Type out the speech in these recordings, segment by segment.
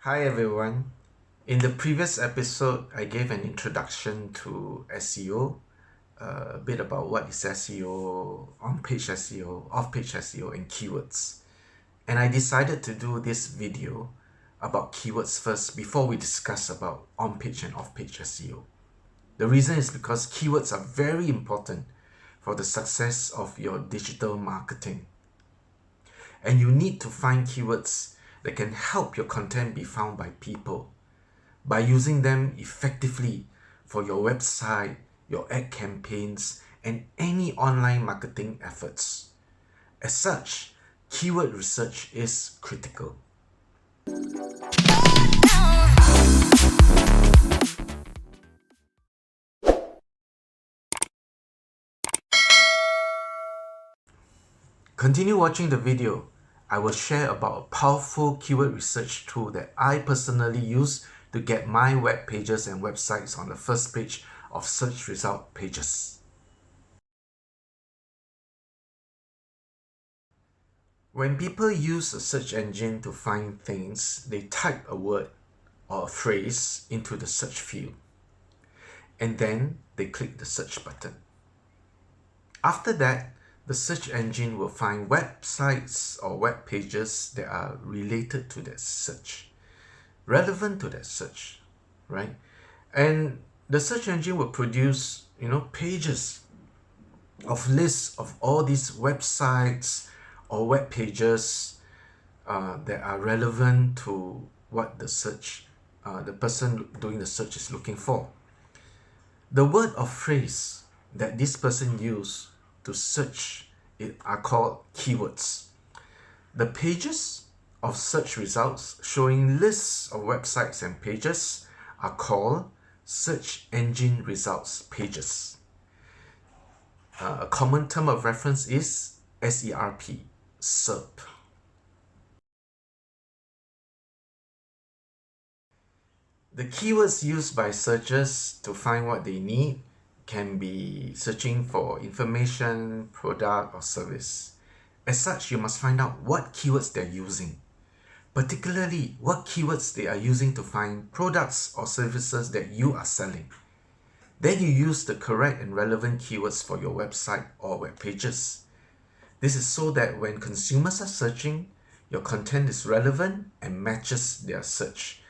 Hi everyone. In the previous episode, I gave an introduction to SEO, a bit about what is SEO, on-page SEO, off-page SEO, and keywords. And I decided to do this video about keywords first before we discuss about on-page and off-page SEO. The reason is because keywords are very important for the success of your digital marketing. And you need to find keywords that can help your content be found by people by using them effectively for your website, your ad campaigns, and any online marketing efforts. As such, keyword research is critical. Continue watching the video. I will share about a powerful keyword research tool that I personally use to get my web pages and websites on the first page of search result pages. When people use a search engine to find things, they type a word or a phrase into the search field, and then they click the search button. After that, the search engine will find websites or web pages that are related to that search, relevant to that search, right? And the search engine will produce, pages of lists of all these websites or web pages that are relevant to what the search, the person doing the search is looking for. The word or phrase that this person used to search are called keywords. The pages of search results showing lists of websites and pages are called search engine results pages. A common term of reference is SERP, SERP. The keywords used by searchers to find what they need can be searching for information, product, or service. As such, you must find out what keywords they're using, particularly what keywords they are using to find products or services that you are selling. Then you use the correct and relevant keywords for your website or web pages. This is so that when consumers are searching, your content is relevant and matches their search.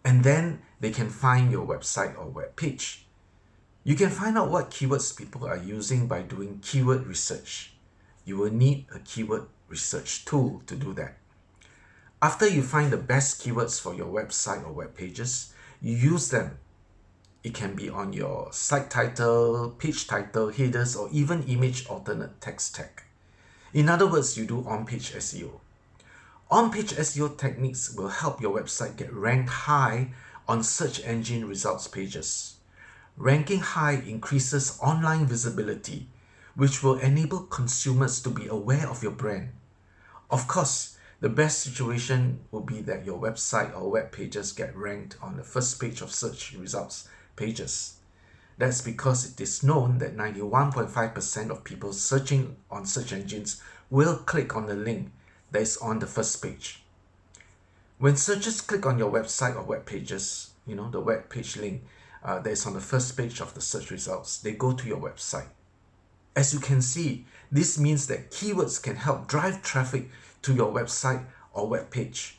And then they can find your website or web page. You can find out what keywords people are using by doing keyword research. You will need a keyword research tool to do that. After you find the best keywords for your website or web pages, you use them. It can be on your site title, page title, headers, or even image alternate text tag. In other words, you do on-page SEO. On-page SEO techniques will help your website get ranked high on search engine results pages. Ranking high increases online visibility, which will enable consumers to be aware of your brand. Of course, the best situation will be that your website or web pages get ranked on the first page of search results pages. That's because it is known that 91.5% of people searching on search engines will click on the link that is on the first page. When searchers click on your website or web pages, the web page link that is on the first page of the search results, they go to your website. As you can see, this means that keywords can help drive traffic to your website or web page.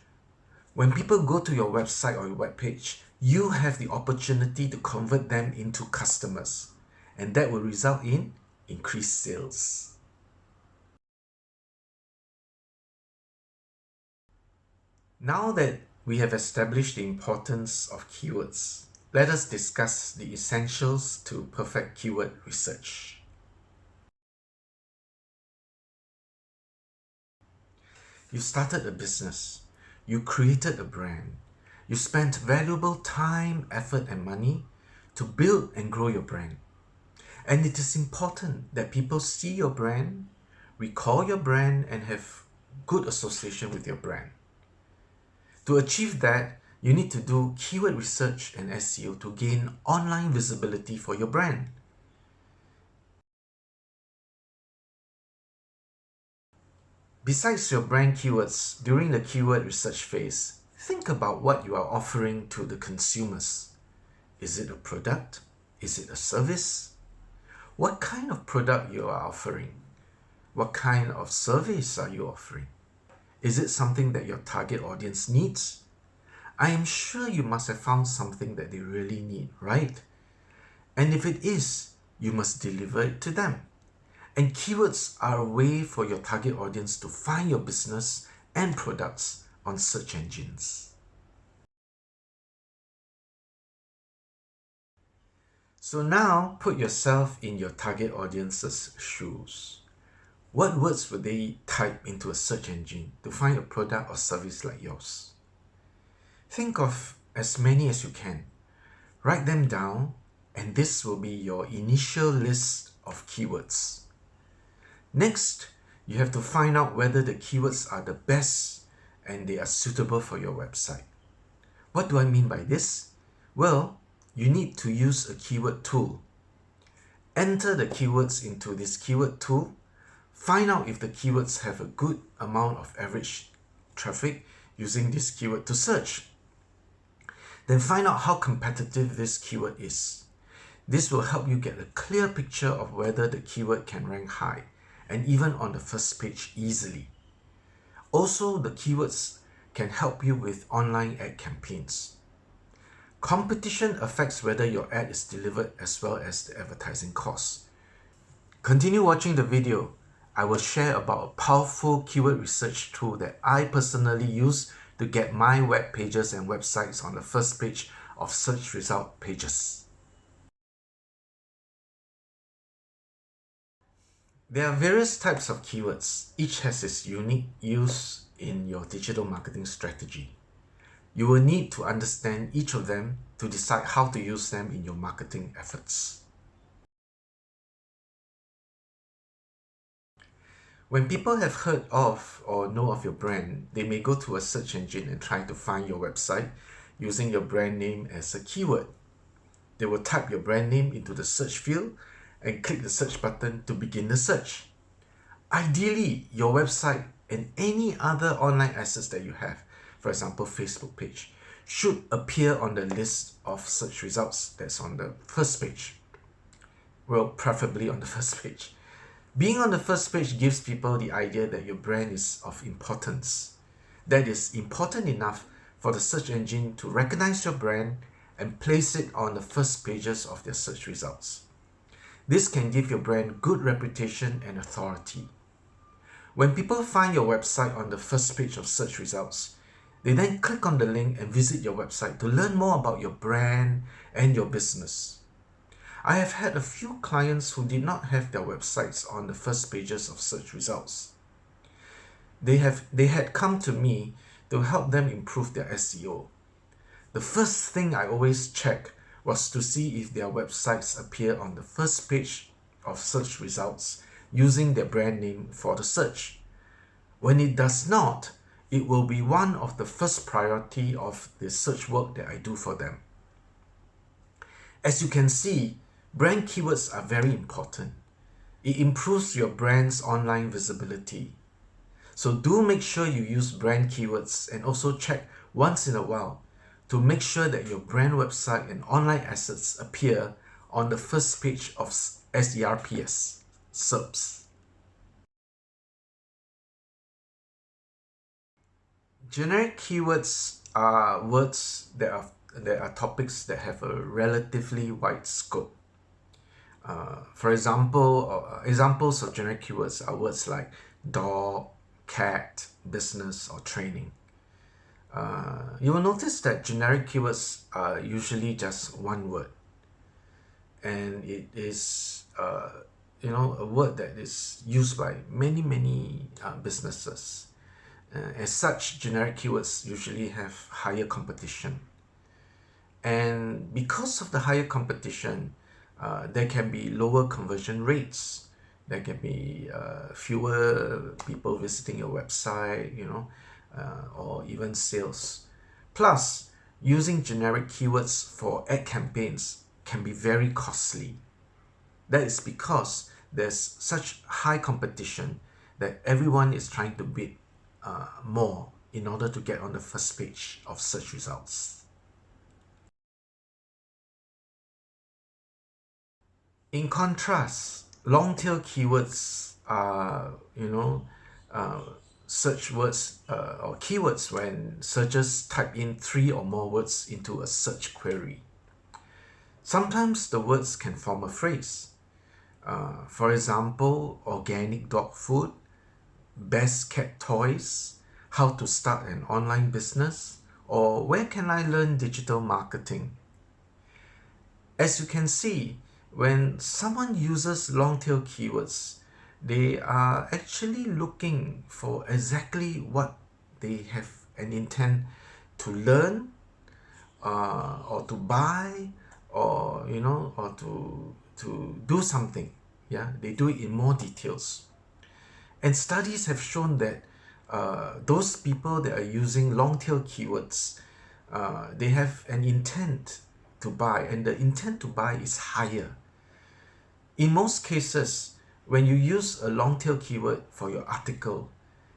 When people go to your website or your web page, you have the opportunity to convert them into customers, and that will result in increased sales. Now that we have established the importance of keywords, let us discuss the essentials to perfect keyword research. You started a business. You created a brand. You spent valuable time, effort, and money to build and grow your brand. And it is important that people see your brand, recall your brand, and have good association with your brand. To achieve that, you need to do keyword research and SEO to gain online visibility for your brand. Besides your brand keywords, during the keyword research phase, Think about what you are offering to the consumers. Is it a product? Is it a service? What kind of product you are offering? What kind of service are you offering? Is it something that your target audience needs? I am sure you must have found something that they really need, right? And if it is, you must deliver it to them. And keywords are a way for your target audience to find your business and products on search engines. So now put yourself in your target audience's shoes. What words would they type into a search engine to find a product or service like yours? Think of as many as you can. Write them down, and this will be your initial list of keywords. Next, you have to find out whether the keywords are the best and they are suitable for your website. What do I mean by this? Well, you need to use a keyword tool. Enter the keywords into this keyword tool. Find out if the keywords have a good amount of average traffic using this keyword to search. Then find out how competitive this keyword is. This will help you get a clear picture of whether the keyword can rank high and even on the first page easily. Also, the keywords can help you with online ad campaigns. Competition affects whether your ad is delivered as well as the advertising costs. Continue watching the video. I will share about a powerful keyword research tool that I personally use to get my web pages and websites on the first page of search result pages. There are various types of keywords. Each has its unique use in your digital marketing strategy. You will need to understand each of them to decide how to use them in your marketing efforts. When people have heard of or know of your brand, they may go to a search engine and try to find your website using your brand name as a keyword. They will type your brand name into the search field and click the search button to begin the search. Ideally, your website and any other online assets that you have, for example, Facebook page, should appear on the list of search results that's on the first page. Well, preferably on the first page. Being on the first page gives people the idea that your brand is of importance. That is important enough for the search engine to recognize your brand and place it on the first pages of their search results. This can give your brand good reputation and authority. When people find your website on the first page of search results, they then click on the link and visit your website to learn more about your brand and your business. I have had a few clients who did not have their websites on the first pages of search results. They had come to me to help them improve their SEO. The first thing I always check was to see if their websites appear on the first page of search results using their brand name for the search. When it does not, it will be one of the first priority of the search work that I do for them. As you can see, brand keywords are very important. It improves your brand's online visibility. So do make sure you use brand keywords and also check once in a while to make sure that your brand website and online assets appear on the first page of SERPs, SERPs. Generic keywords are words that are topics that have a relatively wide scope. For example, examples of generic keywords are words like dog, cat, business, or training. You will notice that generic keywords are usually just one word, and it is a word that is used by many businesses. As such, generic keywords usually have higher competition, and because of the higher competition, there can be lower conversion rates. There can be fewer people visiting your website, or even sales. Plus, using generic keywords for ad campaigns can be very costly. That is because there's such high competition that everyone is trying to bid more in order to get on the first page of search results. In contrast, long-tail keywords are, search words or keywords when searchers type in 3 or more words into a search query. Sometimes the words can form a phrase. For example, organic dog food, best cat toys, how to start an online business, or where can I learn digital marketing? As you can see, when someone uses long-tail keywords, they are actually looking for exactly what they have an intent to learn, or to buy, or or to do something. Yeah, they do it in more details. And studies have shown that those people that are using long-tail keywords, they have an intent to buy, and the intent to buy is higher. In most cases, when you use a long-tail keyword for your article,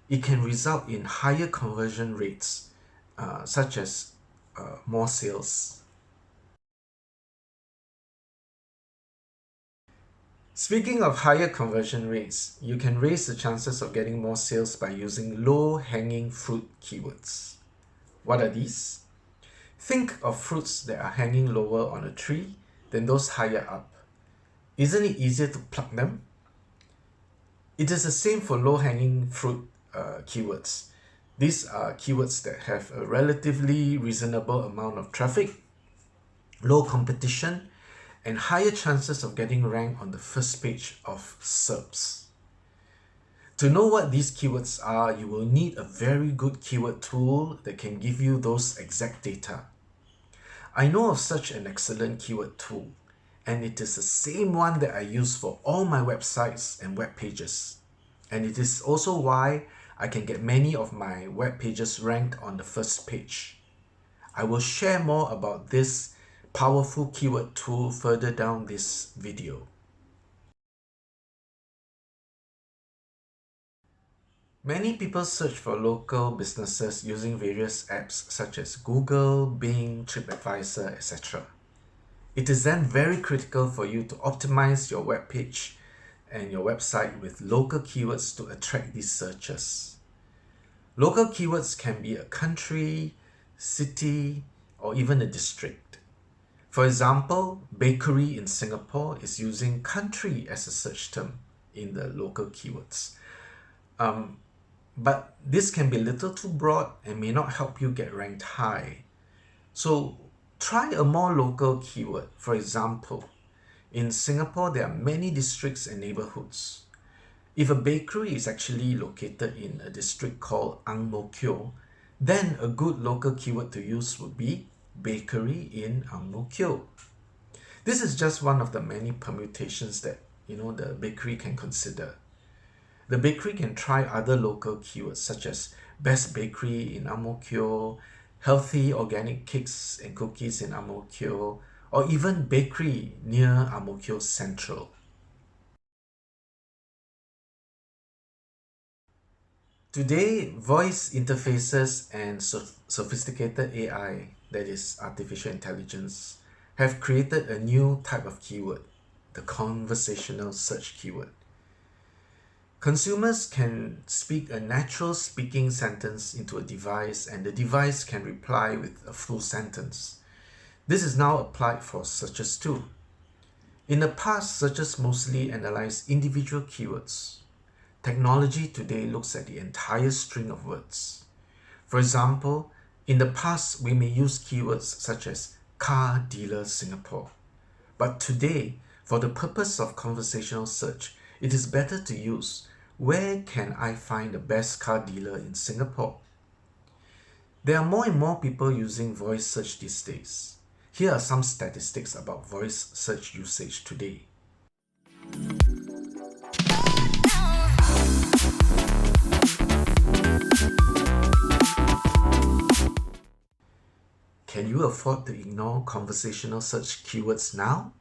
it can result in higher conversion rates, such as more sales. Speaking of higher conversion rates, you can raise the chances of getting more sales by using low-hanging fruit keywords. What are these? Think of fruits that are hanging lower on a tree than those higher up. Isn't it easier to pluck them? It is the same for low-hanging fruit keywords. These are keywords that have a relatively reasonable amount of traffic, low competition, and higher chances of getting ranked on the first page of SERPs. To know what these keywords are, you will need a very good keyword tool that can give you those exact data. I know of such an excellent keyword tool, and it is the same one that I use for all my websites and web pages. And it is also why I can get many of my web pages ranked on the first page. I will share more about this powerful keyword tool further down this video. Many people search for local businesses using various apps such as Google, Bing, TripAdvisor, etc. It is then very critical for you to optimize your web page and your website with local keywords to attract these searchers. Local keywords can be a country, city, or even a district. For example, bakery in Singapore is using country as a search term in the local keywords. But this can be a little too broad and may not help you get ranked high. So try a more local keyword. For example, in Singapore, there are many districts and neighborhoods. If a bakery is actually located in a district called Ang Mo Kio, then a good local keyword to use would be bakery in Ang Mo Kio. This is just one of the many permutations that the bakery can consider. The bakery can try other local keywords such as best bakery in Ang Mo Kio, healthy organic cakes and cookies in Ang Mo Kio, or even bakery near Ang Mo Kio Central. Today, voice interfaces and sophisticated AI, that is artificial intelligence, have created a new type of keyword, the conversational search keyword. Consumers can speak a natural speaking sentence into a device, and the device can reply with a full sentence. This is now applied for searches too. In the past, searchers mostly analyze individual keywords. Technology today looks at the entire string of words. For example, in the past, we may use keywords such as car dealer Singapore. But today, for the purpose of conversational search, it is better to use where can I find the best car dealer in Singapore? There are more and more people using voice search these days. Here are some statistics about voice search usage today. Can you afford to ignore conversational search keywords now?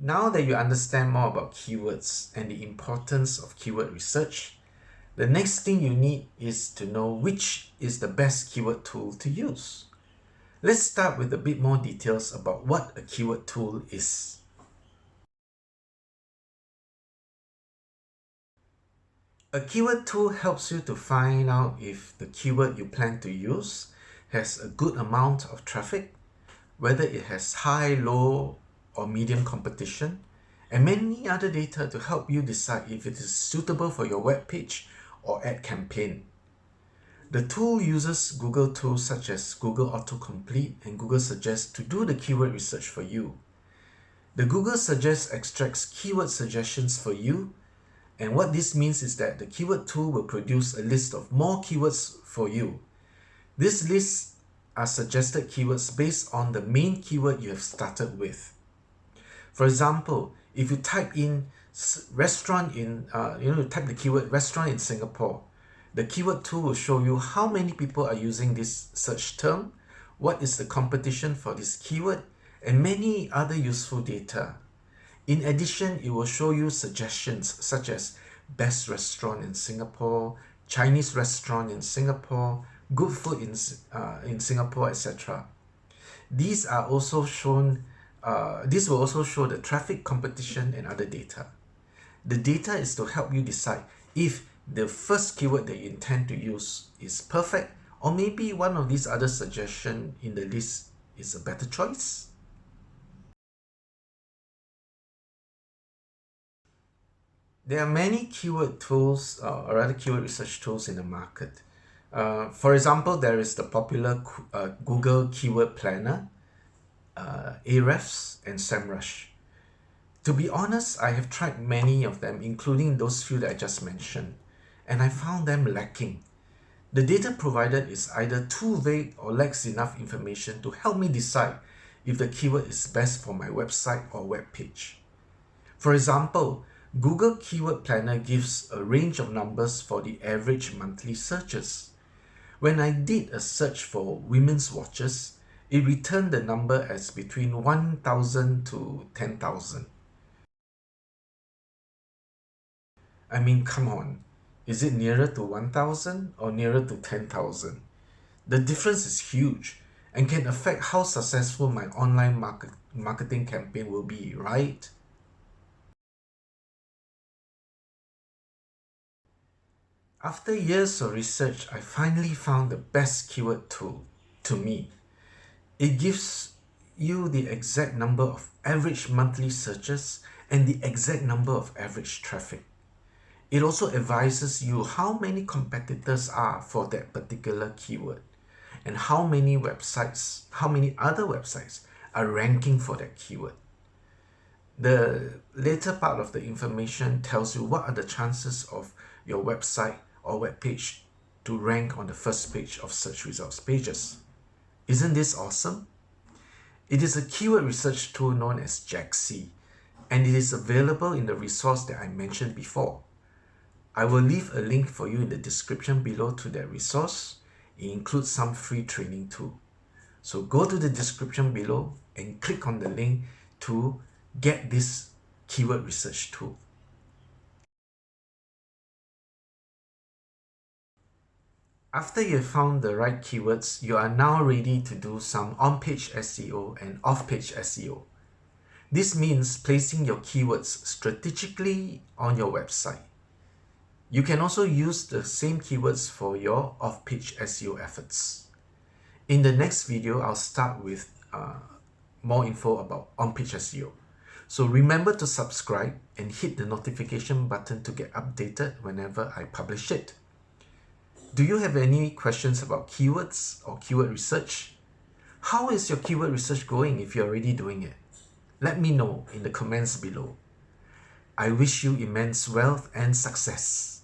Now that you understand more about keywords and the importance of keyword research, the next thing you need is to know which is the best keyword tool to use. Let's start with a bit more details about what a keyword tool is. A keyword tool helps you to find out if the keyword you plan to use has a good amount of traffic, whether it has high, low, or medium competition, and many other data to help you decide if it is suitable for your web page or ad campaign. The tool uses Google tools such as Google Autocomplete and Google Suggest to do the keyword research for you. The Google Suggest extracts keyword suggestions for you, and what this means is that the keyword tool will produce a list of more keywords for you. These lists are suggested keywords based on the main keyword you have started with. For example, if you type in restaurant in, type the keyword restaurant in Singapore, the keyword tool will show you how many people are using this search term, what is the competition for this keyword, and many other useful data. In addition, it will show you suggestions such as best restaurant in Singapore, Chinese restaurant in Singapore, good food in Singapore, etc. These are also shown. This will also show the traffic, competition, and other data. The data is to help you decide if the first keyword that you intend to use is perfect, or maybe one of these other suggestions in the list is a better choice. There are many keyword tools, or rather keyword research tools in the market. For example, there is the popular Google Keyword Planner, Ahrefs, and SEMrush. To be honest, I have tried many of them, including those few that I just mentioned, and I found them lacking. The data provided is either too vague or lacks enough information to help me decide if the keyword is best for my website or web page. For example, Google Keyword Planner gives a range of numbers for the average monthly searches. When I did a search for women's watches, it returned the number as between 1,000 to 10,000. I mean, come on, is it nearer to 1,000 or nearer to 10,000? The difference is huge and can affect how successful my online marketing campaign will be, right? After years of research, I finally found the best keyword tool to me. It gives you the exact number of average monthly searches and the exact number of average traffic. It also advises you how many competitors are for that particular keyword and how many other websites are ranking for that keyword. The later part of the information tells you what are the chances of your website or web page to rank on the first page of search results pages. Isn't this awesome? It is a keyword research tool known as Jaxi, and it is available in the resource that I mentioned before. I will leave a link for you in the description below to that resource. It includes some free training too. So go to the description below and click on the link to get this keyword research tool. After you've found the right keywords, you are now ready to do some on-page SEO and off-page SEO. This means placing your keywords strategically on your website. You can also use the same keywords for your off-page SEO efforts. In the next video, I'll start with more info about on-page SEO. So remember to subscribe and hit the notification button to get updated whenever I publish it. Do you have any questions about keywords or keyword research? How is your keyword research going if you're already doing it? Let me know in the comments below. I wish you immense wealth and success.